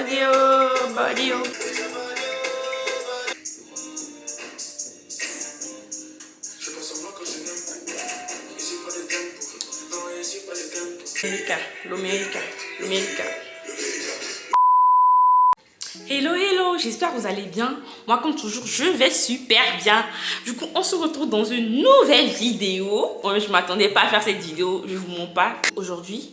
body. L'América. Hello, j'espère que vous allez bien. Moi, comme toujours, je vais super bien. Du coup, on se retrouve dans une nouvelle vidéo. Bon, je m'attendais pas à faire cette vidéo, je vous mens pas. Aujourd'hui,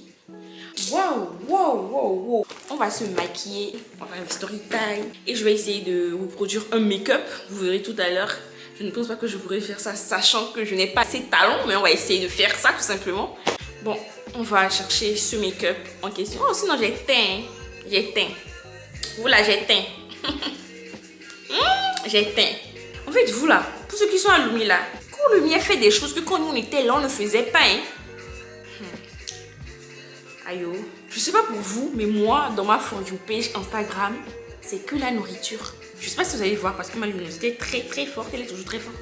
wow. On va se maquiller, on va faire une story time. Et je vais essayer de vous produire un make-up. Vous verrez tout à l'heure. Je ne pense pas que je pourrais faire ça, sachant que je n'ai pas assez de talent. Mais on va essayer de faire ça, tout simplement. Bon, on va chercher ce make-up en question. Oh, sinon j'ai teint. Vous là, j'ai teint. J'ai teint. En fait, vous là, pour ceux qui sont à Lumi là, quand Lumi a fait des choses que quand nous on était là, on ne faisait pas. Aïe, oh. Je sais pas pour vous, mais moi, dans ma For You page Instagram, c'est que la nourriture. Je sais pas si vous allez voir parce que ma luminosité est très forte, elle est toujours très forte.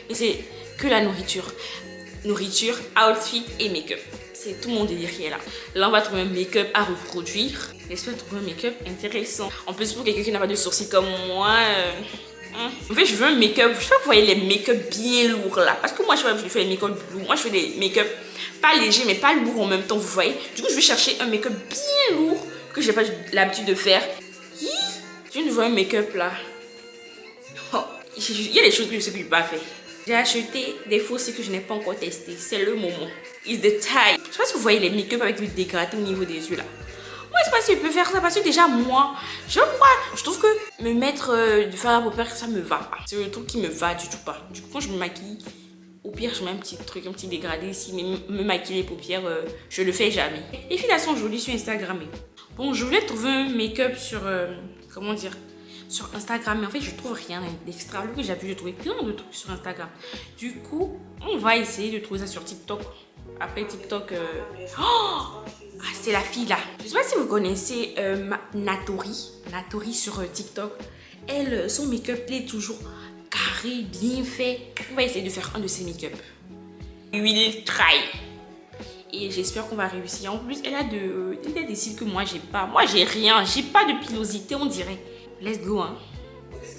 Mais c'est que la nourriture. Nourriture, outfit et make-up. C'est tout mon délire qui est là. Là, on va trouver un make-up à reproduire. J'espère trouver un make-up intéressant. En plus, pour quelqu'un qui n'a pas de sourcils comme moi, en fait, je veux un make-up. Je sais pas que vous voyez les make-up bien lourds là. Parce que moi, je fais des make-up lourds. Moi, je fais des make-up pas légers, mais pas lourds en même temps, vous voyez. Du coup, je vais chercher un make-up bien lourd que j'ai pas l'habitude de faire. Je viens de voir un make-up là. Oh, il y a des choses que je sais que je n'ai pas fait. J'ai acheté des faux que je n'ai pas encore testé. C'est le moment. It's the time. Je sais pas si vous voyez les make-up avec le dégradé au niveau des yeux là. Moi, je sais pas si je peux faire ça parce que déjà, moi, je sais pas pourquoi. Je trouve que me mettre du fard à paupières, ça me va pas. C'est le truc qui me va du tout pas. Du coup, quand je me maquille, au pire, je mets un petit truc, un petit dégradé ici. Mais me maquiller les paupières, je le fais jamais. Les filles là sont jolies sur Instagram. Bon, je voulais trouver un make-up sur, comment dire, sur Instagram, mais en fait je trouve rien d'extra. Que j'ai pu trouver plein de trucs sur Instagram. Du coup, on va essayer de trouver ça sur TikTok. Après TikTok, c'est la fille là. Je sais pas si vous connaissez Natori sur TikTok. Elle, son make-up est toujours carré, bien fait. On va essayer de faire un de ses make-up. We will try. Et j'espère qu'on va réussir. En plus, elle a des cils que moi j'ai pas. Moi j'ai rien, j'ai pas de pilosité, on dirait. Let's go, hein.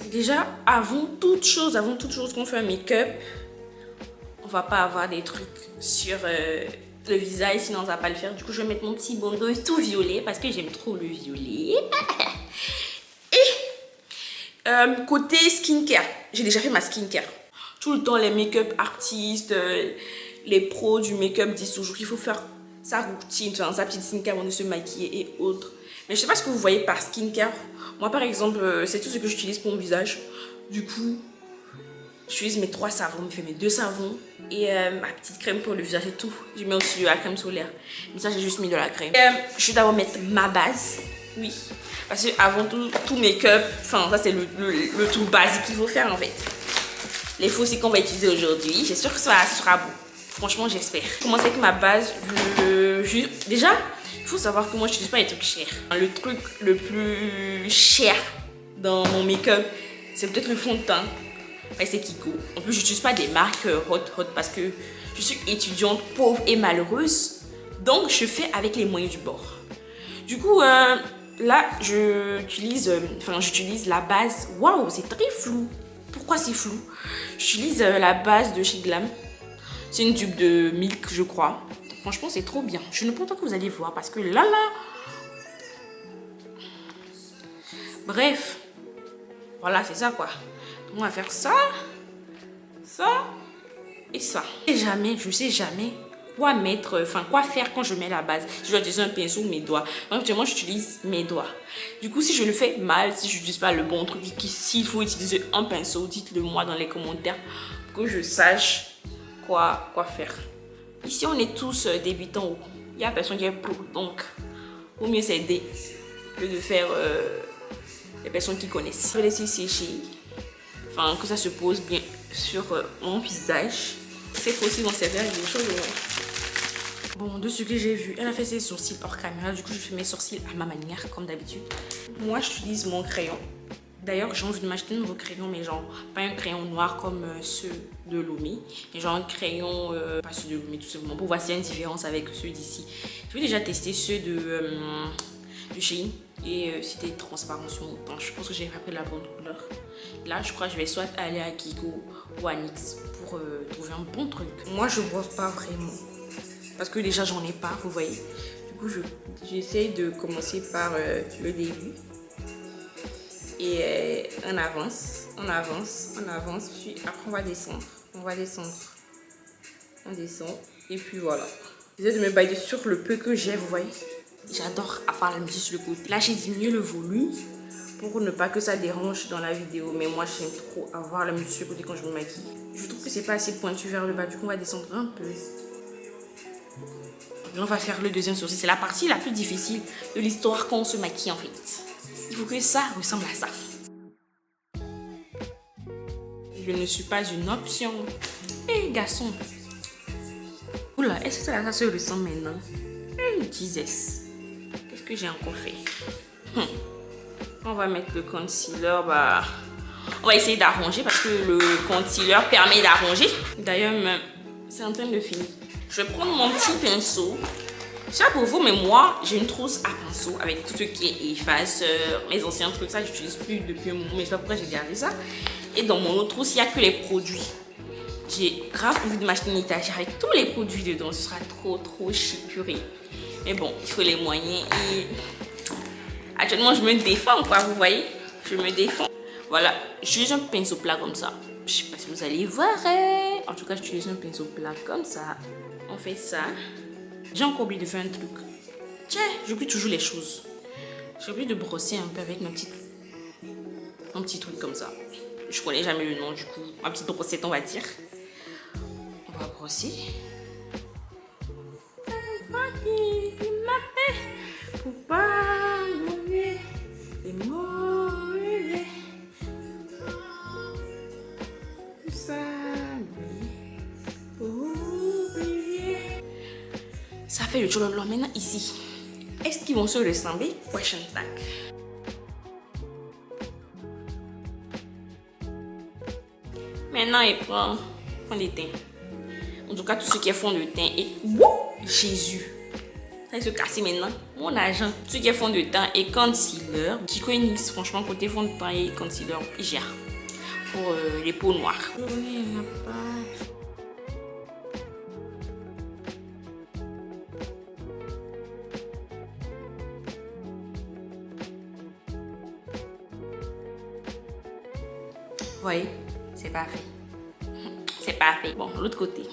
Déjà, avant toute chose qu'on fait un make-up, on va pas avoir des trucs sur le visage, sinon on va pas le faire. Du coup, je vais mettre mon petit bandeau tout violet parce que j'aime trop le violet. Et côté skincare, j'ai déjà fait ma skincare. Tout le temps, les make-up artistes, les pros du make-up disent toujours qu'il faut faire sa routine, sa petite skincare avant de se maquiller et autres. Mais je sais pas ce que vous voyez par skincare. Moi, par exemple, c'est tout ce que j'utilise pour mon visage. Du coup, j'utilise mes 3 savons, je fais mes 2 savons et ma petite crème pour le visage et tout. Je mets aussi la crème solaire. Mais ça, j'ai juste mis de la crème. Je vais d'abord mettre ma base. Oui. Parce que avant tout make-up, enfin, ça, c'est le tout basique qu'il faut faire en fait. Les faux qu'on va utiliser aujourd'hui. J'espère que ça sera bon. Franchement, j'espère. Je commence avec ma base. Déjà, il faut savoir que moi, je n'utilise pas les trucs chers. Le truc le plus cher dans mon make-up, c'est peut-être le fond de teint. Ouais, c'est Kiko. En plus, je n'utilise pas des marques hot parce que je suis étudiante, pauvre et malheureuse. Donc, je fais avec les moyens du bord. Du coup, là, j'utilise la base. Waouh, c'est très flou. Pourquoi c'est flou? J'utilise la base de chez Glam. C'est une tube de Milk, je crois. Franchement, c'est trop bien. Je ne pense pas que vous allez voir parce que là. Bref. Voilà, c'est ça quoi. On va faire ça et ça. Je sais jamais quoi faire quand je mets la base. Si je dois utiliser un pinceau ou mes doigts. Actuellement, j'utilise mes doigts. Du coup, si je le fais mal, si je n'utilise pas le bon truc, s'il faut utiliser un pinceau, dites-le moi dans les commentaires pour que je sache quoi faire. Ici, on est tous débutants. Il n'y a personne qui est pro. Donc, vaut mieux s'aider que de faire les personnes qui connaissent. Je vais laisser sécher. Enfin, que ça se pose bien sur mon visage. Ces faux-ci vont servir à des choses. Bon, de ce que j'ai vu, elle a fait ses sourcils hors caméra. Du coup, je fais mes sourcils à ma manière, comme d'habitude. Moi, j'utilise mon crayon. D'ailleurs, j'ai envie de m'acheter un nouveau crayon, mais genre, pas un crayon noir comme ceux de Lumi. Mais genre un crayon, pas ceux de Lumi tout simplement, pour voir s'il y a une différence avec ceux d'ici. Je vais déjà tester ceux du Shein. Et c'était transparent sur mon teint. Je pense que j'ai pas pris la bonne couleur. Là, je crois que je vais soit aller à Kiko ou à NYX pour trouver un bon truc. Moi, je brosse pas vraiment. Parce que déjà, j'en ai pas, vous voyez. Du coup, j'essaye de commencer par le début. Et on avance, puis après on va descendre. On descend, et puis voilà. J'essaie de me bailler sur le peu que j'ai, vous voyez. J'adore avoir la musique sur le côté. Là, j'ai diminué le volume pour ne pas que ça dérange dans la vidéo. Mais moi, j'aime trop avoir la musique sur le côté quand je me maquille. Je trouve que c'est pas assez pointu vers le bas, du coup, on va descendre un peu. Et on va faire le deuxième sourcil. C'est la partie la plus difficile de l'histoire quand on se maquille, en fait. Il faut que ça ressemble à ça. Je ne suis pas une option. Hé, garçon. Oula, est-ce que ça se ressent maintenant? Hey, Jesus. Qu'est-ce que j'ai encore fait? On va mettre le concealer. On va essayer d'arranger parce que le concealer permet d'arranger. D'ailleurs, c'est en train de finir. Je vais prendre mon petit pinceau. Je sais pas pour vous, mais moi, j'ai une trousse à pinceau avec tout ce qui est effaceur, mes anciens trucs. Ça, j'utilise plus depuis un moment, mais je sais pas pourquoi j'ai gardé ça. Et dans mon autre trousse, il n'y a que les produits. J'ai grave envie de m'acheter une étagère avec tous les produits dedans. Ce sera trop chic, purée. Mais bon, il faut les moyens. Et actuellement, je me défends, quoi, vous voyez. Je me défends. Voilà, j'utilise un pinceau plat comme ça. Je sais pas si vous allez voir. En tout cas, j'utilise un pinceau plat comme ça. On fait ça. J'ai encore oublié de faire un truc. Tiens, j'oublie toujours les choses. J'ai oublié de brosser un peu avec un petit truc comme ça. Je connais jamais le nom, du coup. Ma petite brossette, on va dire. On va brosser. Pour pas mourir et mourir. Ça fait le jololo maintenant ici. Est-ce qu'ils vont se ressembler? Question tag. Maintenant, il prend fond de teint. En tout cas, tout ce qui est fond de teint et Jésus. Ça va se casser maintenant. Mon argent. Tout ce qui est fond de teint et concealer. Kiko et NYX, franchement, côté fond de teint et concealer, ils gèrent. Pour les peaux noires. Vous voyez, c'est parfait. C'est parfait. Bon, l'autre côté.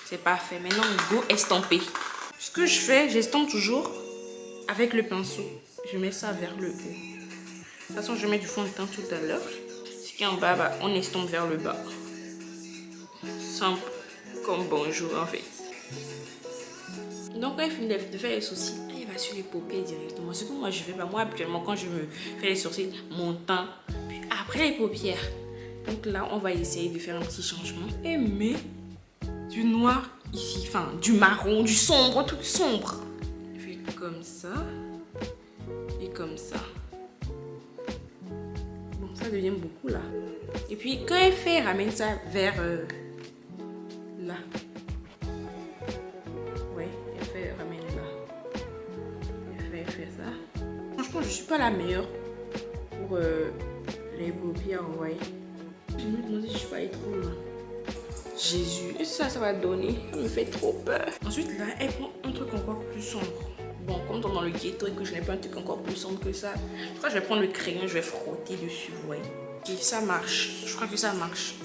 C'est parfait. Maintenant, go estamper. Ce que je fais, j'estampe toujours avec le pinceau. Je mets ça vers le haut. De toute façon, je mets du fond de teint tout à l'heure. Ce qui est en bas, on estompe vers le bas. Simple comme bonjour, en fait. Donc, quand il finit de faire les sourcils, il va sur les paupières directement. Ce que moi, je fais. Moi, habituellement, quand je me fais les sourcils, mon teint, puis après les paupières. Donc là, on va essayer de faire un petit changement. Et mais du noir ici, enfin, du marron, du sombre, tout sombre. Je fais comme ça. Et comme ça. Bon, ça devient beaucoup là. Et puis, quand elle fait, ramène ça vers là. Franchement, je suis pas la meilleure pour les paupières, vous voyez. Je me demande si je suis pas allée trop loin. Jésus, et ça va donner. Ça me fait trop peur. Ensuite, là, elle prend un truc encore plus sombre. Bon, comme dans le ghetto et que je n'ai pas un truc encore plus sombre que ça, je crois que je vais prendre le crayon, je vais frotter dessus, vous voyez. Et ça marche. Je crois que ça marche.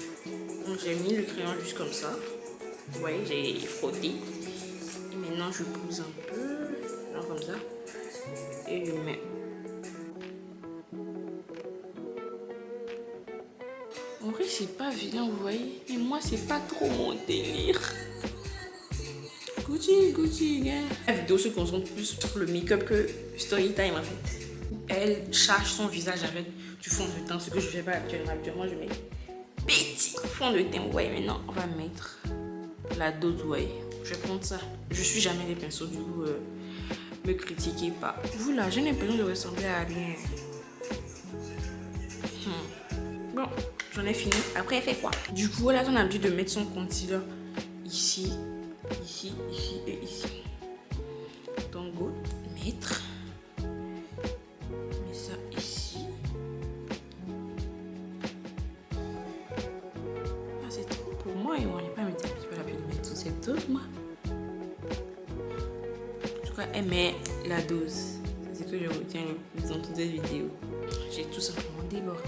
Donc, j'ai mis le crayon juste comme ça. Vous voyez, j'ai frotté. Et maintenant, je pose un peu, genre comme ça. Et je mets. En vrai, c'est pas vilain, vous voyez. Et moi, c'est pas trop mon délire. Gucci, gars. La vidéo se concentre plus sur le make-up que Storytime, en fait. Elle charge son visage avec du fond de teint, ce que je fais pas actuellement. Actuellement, je mets petit fond de teint. Ouais, maintenant, on va mettre la dose, ouais. Je vais prendre ça. Je suis jamais les pinceaux, du coup, me critiquez pas. Vous là, j'ai l'impression de ressembler à rien. Bon, j'en ai fini. Après, elle fait quoi? Du coup, elle a son habitude de mettre son concealer ici, ici, ici et ici. Donc, go, mettre. Mets ça ici. Ah, c'est trop pour moi. Et on n'est pas mettre un petit peu la peine de mettre sous cette dose, moi. En tout cas, elle met la dose. C'est ce que je retiens le plus dans toutes les vidéos. J'ai tout simplement débordé.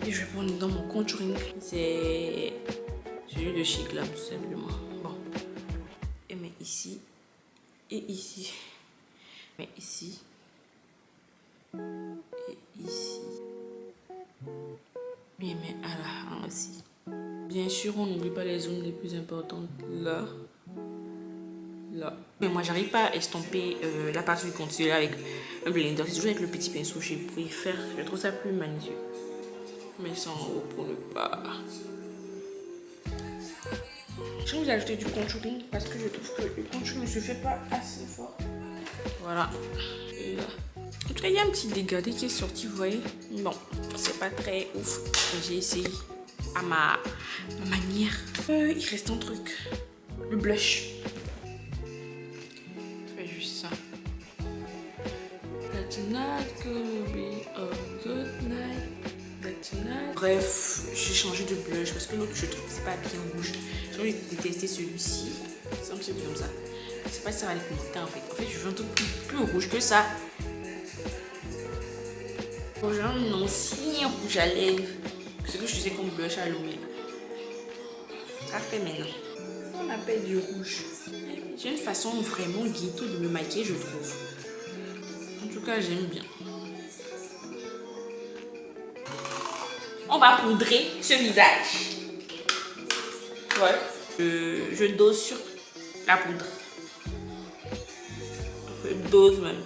Et je vais prendre dans mon contouring. C'est celui de chez Glam, tout simplement. Bon. Et met ici. Et ici. Mais ici. Et ici. Et met à la hanche aussi. Bien sûr, on n'oublie pas les zones les plus importantes. Là. Là. Mais moi, j'arrive pas à estomper la partie du concealer avec un blender. C'est toujours avec le petit pinceau. Je préfère. Je trouve ça plus magnifique. Mais sans haut pour ne pas. J'ai envie d'ajouter du contouring parce que je trouve que le contouring ne se fait pas assez fort. Voilà. Et là. En tout cas, il y a un petit dégradé qui est sorti, vous voyez. Bon, c'est pas très ouf. J'ai essayé à ma manière. Il reste un truc. Le blush. Je fais juste ça. That night could be a good night. Bref, j'ai changé de blush parce que l'autre je trouve que c'est pas bien rouge. J'ai envie de tester celui-ci. Ça me fait comme ça. Je sais pas si ça va les commenter en fait. En fait, je veux un truc plus rouge que ça. Bon, j'ai un ancien rouge à lèvres. Ce que je faisais comme blush à l'huile. Ça fait maintenant. On appelle du rouge. J'ai une façon vraiment ghetto de me maquiller, je trouve. En tout cas, j'aime bien. On va poudrer ce visage. Ouais. Je dose sur la poudre. Je dose même.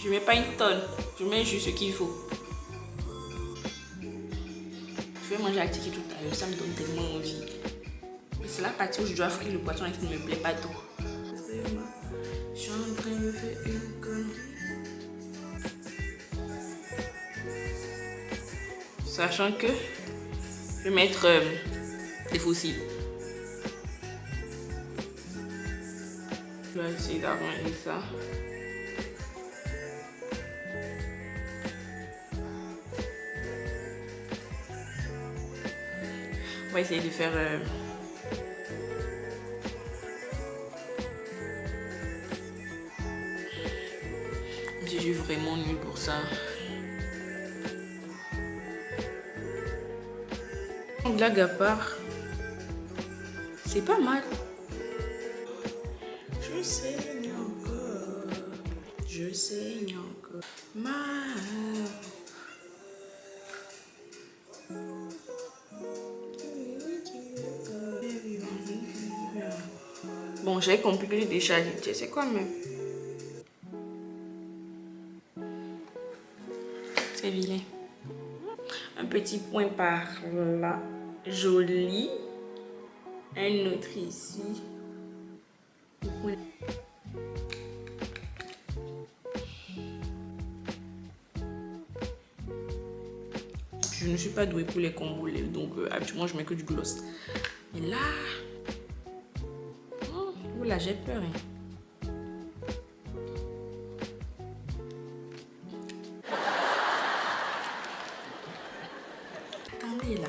Je mets pas une tonne. Je mets juste ce qu'il faut. Je vais manger à tiki tout à l'heure. Ça me donne tellement envie. Et c'est la partie où je dois frire le poisson et qui ne me plaît pas trop. Je suis en train de faire une connerie. Sachant que je vais mettre des fossiles. Je vais essayer d'arranger ça. On va essayer de faire je suis vraiment nulle pour ça. Blague à part, c'est pas mal. Je saigne encore. Je saigne encore. Bon, j'ai compris que j'ai déchargé. C'est quoi même? C'est vilain. Un petit point par là. Joli. Un autre ici. Je ne suis pas douée pour les combos, donc habituellement je mets que du gloss. Mais là, là j'ai peur. Hein. Attendez là.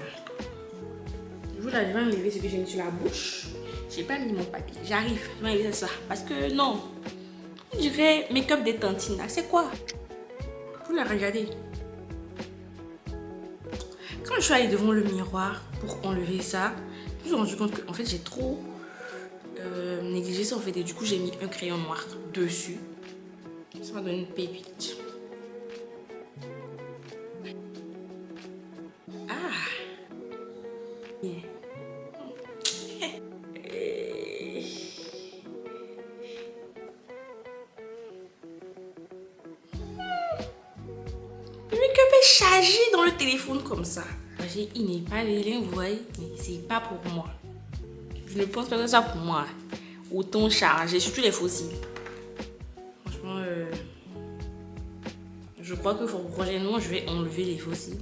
Là, je vais enlever ce que j'ai mis sur la bouche. J'ai pas mis mon papier. J'arrive. Je vais enlever ça. Parce que non. On dirait make-up des tantines. C'est quoi? Vous la regardez. Quand je suis allée devant le miroir pour enlever ça, je me suis rendu compte que en fait j'ai trop négligé ça en fait. Et du coup j'ai mis un crayon noir dessus. Ça m'a donné une pépite. Yeah. Le make-up est chargé dans le téléphone comme ça. Il n'est pas vilain, vous voyez, mais c'est pas pour moi. Je ne pense pas que ça pour moi. Autant chargé, surtout les fossiles. Franchement, je crois que prochainement, je vais enlever les fossiles.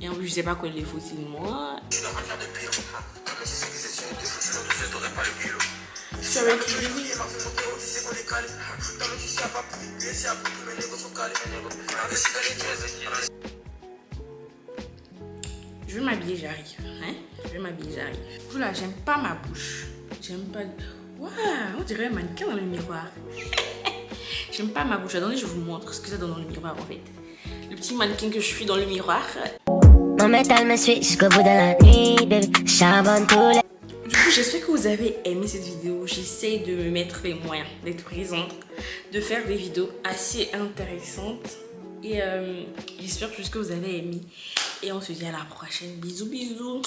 Et en plus, je sais pas quoi les fausses de moi. Tu n'as pas faire de pire. Mais si c'est que c'est une défaut, sinon tu n'aurais pas le culot. Je suis avec lui. Je vais m'habiller, j'arrive. Hein? Je vais m'habiller, j'arrive. Oula, j'aime pas ma bouche. J'aime pas. Waouh, on dirait un mannequin dans le miroir. J'aime pas ma bouche. Attendez, je vous montre ce que ça donne dans le miroir en fait. Le petit mannequin que je suis dans le miroir. Mon métal me suit jusqu'au bout de la nuit, baby. Charbonne tous les... Du coup, j'espère que vous avez aimé cette vidéo. J'essaie de me mettre les moyens d'être présente, de faire des vidéos assez intéressantes. Et j'espère juste que vous avez aimé. Et on se dit à la prochaine. Bisous, bisous.